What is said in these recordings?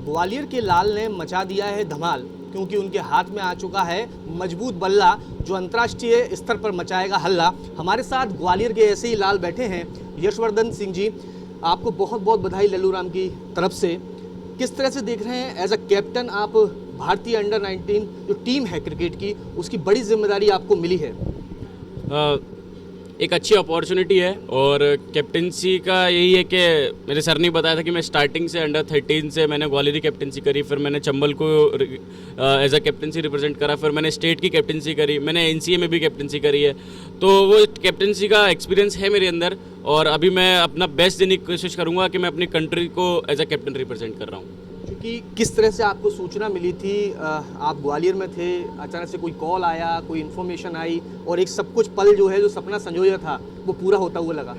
ग्वालियर के लाल ने मचा दिया है धमाल, क्योंकि उनके हाथ में आ चुका है मजबूत बल्ला जो अंतर्राष्ट्रीय स्तर पर मचाएगा हल्ला। हमारे साथ ग्वालियर के ऐसे ही लाल बैठे हैं, यशवर्धन सिंह जी। आपको बहुत बहुत बधाई लल्लू राम की तरफ से। किस तरह से देख रहे हैं एज अ कैप्टन आप भारतीय अंडर 19 जो टीम है क्रिकेट की, उसकी बड़ी जिम्मेदारी आपको मिली है? एक अच्छी अपॉर्चुनिटी है और कैप्टनसी का यही है कि मेरे सर ने बताया था कि मैं स्टार्टिंग से अंडर 13 से मैंने ग्वालियर की कैप्टनसी करी, फिर मैंने चंबल को एज अ कैप्टनसी रिप्रेजेंट करा, फिर मैंने स्टेट की कैप्टनसी करी, मैंने एनसीए में भी कैप्टनसी करी है। तो वो कैप्टनसी का एक्सपीरियंस है मेरे अंदर और अभी मैं अपना बेस्ट देने की कोशिश करूँगा कि मैं अपनी कंट्री को एज अ कैप्टन रिप्रेजेंट कर रहा हूँ। क्योंकि किस तरह से आपको सूचना मिली थी? आप ग्वालियर में थे, अचानक से कोई कॉल आया, कोई इन्फॉर्मेशन आई और एक सब कुछ पल जो है जो सपना संजोया था वो पूरा होता हुआ लगा?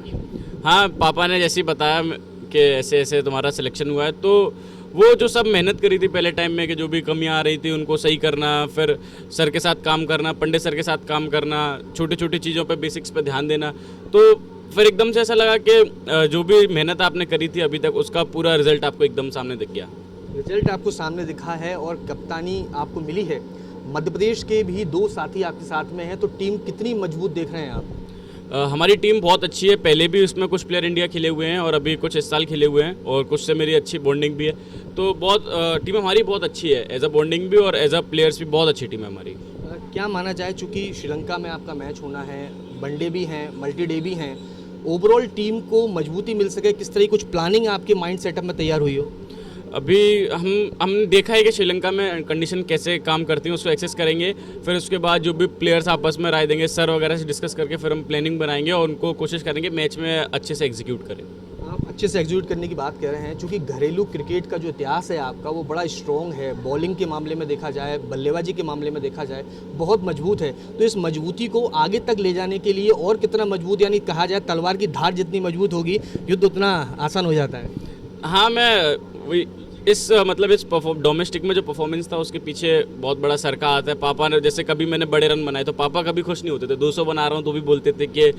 हाँ, पापा ने जैसे ही बताया कि ऐसे ऐसे तुम्हारा सिलेक्शन हुआ है, तो वो जो सब मेहनत करी थी पहले टाइम में कि जो भी कमियां आ रही थी उनको सही करना, फिर सर के साथ काम करना, पंडित सर के साथ काम करना, छोटी छोटी चीज़ों पे बेसिक्स पे ध्यान देना, तो फिर एकदम से ऐसा लगा कि जो भी मेहनत आपने करी थी अभी तक उसका पूरा रिजल्ट आपको एकदम सामने दिख गया। रिजल्ट आपको सामने दिखा है और कप्तानी आपको मिली है। मध्य प्रदेश के भी 2 साथी आपके साथ में हैं, तो टीम कितनी मजबूत देख रहे हैं आप? हमारी टीम बहुत अच्छी है। पहले भी उसमें कुछ प्लेयर इंडिया खेले हुए हैं और अभी कुछ इस साल खेले हुए हैं और कुछ से मेरी अच्छी बॉन्डिंग भी है। तो बहुत टीम हमारी बहुत अच्छी है, एज अ बॉन्डिंग भी और एज अ प्लेयर्स भी बहुत अच्छी टीम है हमारी। क्या माना जाए, चूँकि श्रीलंका में आपका मैच होना है, वनडे भी हैं, मल्टी डे भी हैं, ओवरऑल टीम को मजबूती मिल सके, किस तरह की कुछ प्लानिंग आपके माइंड सेटअप में तैयार हुई हो? अभी हमने देखा है कि श्रीलंका में कंडीशन कैसे काम करती है, उसको एक्सेस करेंगे, फिर उसके बाद जो भी प्लेयर्स आपस में राय देंगे सर वगैरह से डिस्कस करके फिर हम प्लानिंग बनाएंगे और उनको कोशिश करेंगे मैच में अच्छे से एग्जीक्यूट करें। आप अच्छे से एग्जीक्यूट करने की बात कह रहे हैं, क्योंकि घरेलू क्रिकेट का जो इतिहास है आपका वो बड़ा स्ट्रॉन्ग है। बॉलिंग के मामले में देखा जाए, बल्लेबाजी के मामले में देखा जाए, बहुत मजबूत है। तो इस मजबूती को आगे तक ले जाने के लिए और कितना मजबूत, यानी कहा जाए तलवार की धार जितनी मजबूत होगी युद्ध उतना आसान हो जाता है। हाँ, मैं इस डोमेस्टिक में जो परफॉर्मेंस था उसके पीछे बहुत बड़ा सर का हाथ है। पापा ने जैसे कभी मैंने बड़े रन बनाए तो पापा कभी खुश नहीं होते थे, 200 बना रहा हूँ तो भी बोलते थे कि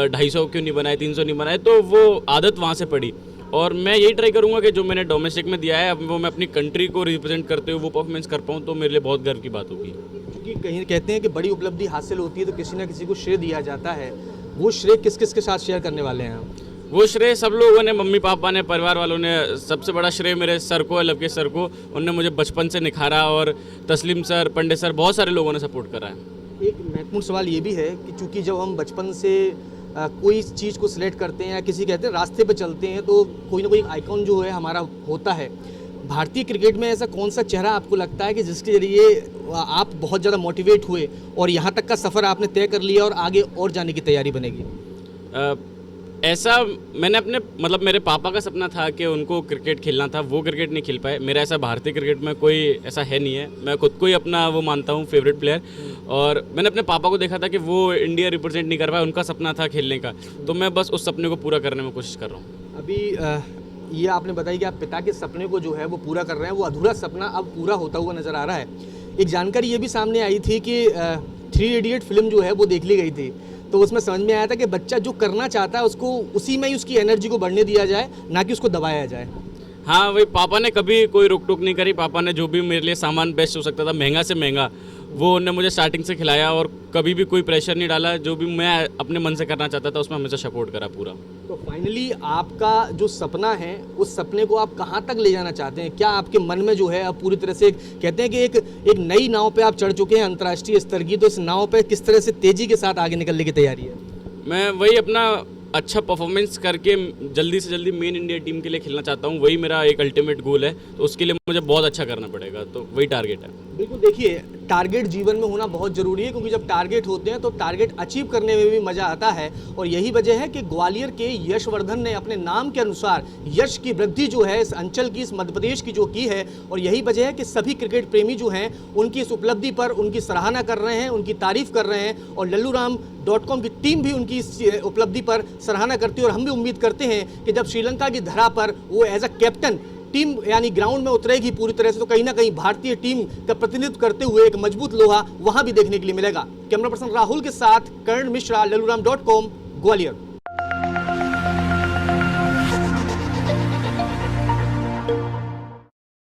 250 क्यों नहीं बनाए, 300 नहीं बनाए, तो वो आदत वहाँ से पड़ी। और मैं यही ट्राई करूँगा कि जो मैंने डोमेस्टिक में दिया है अब वो मैं अपनी कंट्री को रिप्रेजेंट करते हुए वो परफॉर्मेंस कर पाऊँ, तो मेरे लिए बहुत गर्व की बात होगी। क्योंकि कहीं कहते हैं कि बड़ी उपलब्धि हासिल होती है तो किसी न किसी को श्रेय दिया जाता है, वो श्रेय किस किस के साथ शेयर करने वाले हैं आप? वो श्रेय सब लोगों ने, मम्मी पापा ने, परिवार वालों ने, सबसे बड़ा श्रेय मेरे सर को है, लवकेश सर को। उन्होंने मुझे बचपन से निखारा और तस्लीम सर, पंडित सर, बहुत सारे लोगों ने सपोर्ट करा है। एक महत्वपूर्ण सवाल ये भी है कि चूँकि जब हम बचपन से कोई चीज़ को सिलेक्ट करते हैं या किसी कहते हैं रास्ते पर चलते हैं तो कोई ना कोई आइकॉन जो है हमारा होता है। भारतीय क्रिकेट में ऐसा कौन सा चेहरा आपको लगता है कि जिसके जरिए आप बहुत ज़्यादा मोटिवेट हुए और यहाँ तक का सफ़र आपने तय कर लिया और आगे और जाने की तैयारी बनेगी? ऐसा मैंने अपने मेरे पापा का सपना था कि उनको क्रिकेट खेलना था, वो क्रिकेट नहीं खेल पाए। मेरा ऐसा भारतीय क्रिकेट में कोई ऐसा है नहीं है, मैं खुद को ही अपना वो मानता हूँ फेवरेट प्लेयर। और मैंने अपने पापा को देखा था कि वो इंडिया रिप्रेजेंट नहीं कर पाए, उनका सपना था खेलने का, तो मैं बस उस सपने को पूरा करने में कोशिश कर रहा हूँ। अभी ये आपने बताया कि आप पिता के सपने को जो है वो पूरा कर रहे हैं, वो अधूरा सपना अब पूरा होता हुआ नज़र आ रहा है। एक जानकारी ये भी सामने आई थी कि 3 इडियट फिल्म जो है वो देख ली गई थी, तो उसमें समझ में आया था कि बच्चा जो करना चाहता है उसको उसी में ही उसकी एनर्जी को बढ़ने दिया जाए, ना कि उसको दबाया जाए। हाँ, वही पापा ने कभी कोई रोक टोक नहीं करी। पापा ने जो भी मेरे लिए सामान बेस्ट हो सकता था, महंगा से महंगा, वो उन्होंने मुझे स्टार्टिंग से खिलाया और कभी भी कोई प्रेशर नहीं डाला। जो भी मैं अपने मन से करना चाहता था उसमें हमेशा सपोर्ट करा पूरा। तो फाइनली आपका जो सपना है उस सपने को आप कहाँ तक ले जाना चाहते हैं? क्या आपके मन में जो है अब पूरी तरह से कहते हैं कि एक नई नाव पे आप चढ़ चुके हैं अंतर्राष्ट्रीय स्तर की, तो इस नाव पे किस तरह से तेज़ी के साथ आगे निकलने की तैयारी है? मैं वही अपना अच्छा परफॉर्मेंस करके जल्दी से जल्दी मेन इंडिया टीम के लिए खेलना चाहता हूँ, वही मेरा एक अल्टीमेट गोल है। तो उसके लिए मुझे बहुत अच्छा करना पड़ेगा, तो वही टारगेट है। बिल्कुल, देखिए टारगेट जीवन में होना बहुत ज़रूरी है, क्योंकि जब टारगेट होते हैं तो टारगेट अचीव करने में भी मज़ा आता है। और यही वजह है कि ग्वालियर के यशवर्धन ने अपने नाम के अनुसार यश की वृद्धि जो है इस अंचल की, इस मध्य प्रदेश की जो की है। और यही वजह है कि सभी क्रिकेट प्रेमी जो हैं उनकी इस उपलब्धि पर उनकी सराहना कर रहे हैं, उनकी तारीफ कर रहे हैं और LalluRam.com की टीम भी उनकी इस उपलब्धि पर सराहना करती है। और हम भी उम्मीद करते हैं कि जब श्रीलंका की धरा पर वो एज अ कैप्टन टीम यानी ग्राउंड में उतरेगी पूरी तरह से, तो कहीं ना कहीं भारतीय टीम का प्रतिनिधित्व करते हुए एक मजबूत लोहा वहां भी देखने के लिए मिलेगा। कैमरा पर्सन राहुल के साथ कर्ण मिश्रा, LalluRam.com, ग्वालियर।